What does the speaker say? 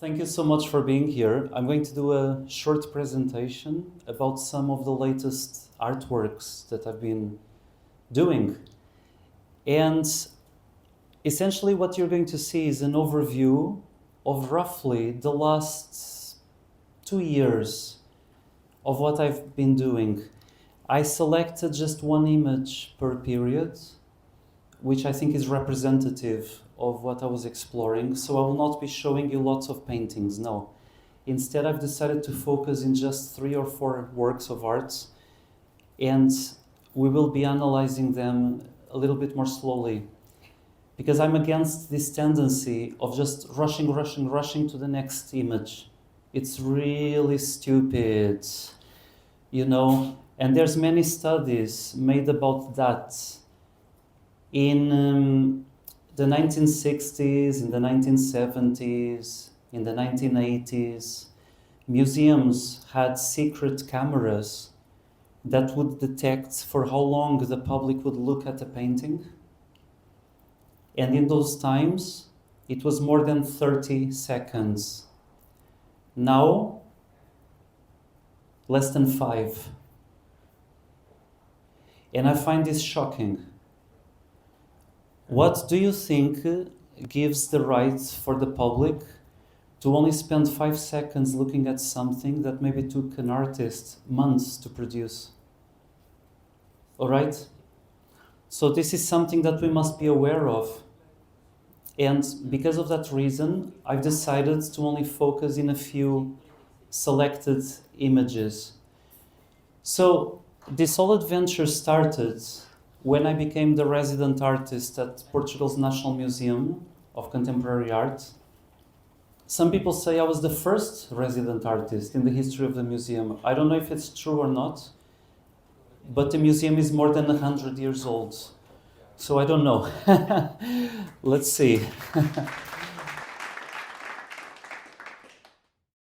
Thank you so much for being here. I'm going to do a short presentation about some of the latest artworks that I've been doing. And essentially what you're going to see is an overview of roughly the last 2 years of what I've been doing. I selected just one image per period, which I think is representative of what I was exploring. So I will not be showing you lots of paintings, no. Instead, I've decided to focus in just 3 or 4 works of art, and we will be analyzing them a little bit more slowly, because I'm against this tendency of just rushing to the next image. It's really stupid, you know, and there's many studies made about that. In the 1960s, in the 1970s, in the 1980s, museums had secret cameras that would detect for how long the public would look at a painting. And in those times, it was more than 30 seconds. Now, less than 5. And I find this shocking. What do you think gives the right for the public to only spend 5 seconds looking at something that maybe took an artist months to produce? All right? So this is something that we must be aware of. And because of that reason, I've decided to only focus in a few selected images. So this whole adventure started when I became the resident artist at Portugal's National Museum of Contemporary Art. Some people say I was the first resident artist in the history of the museum. I don't know if it's true or not, but the museum is more than 100 years old. So I don't know. Let's see.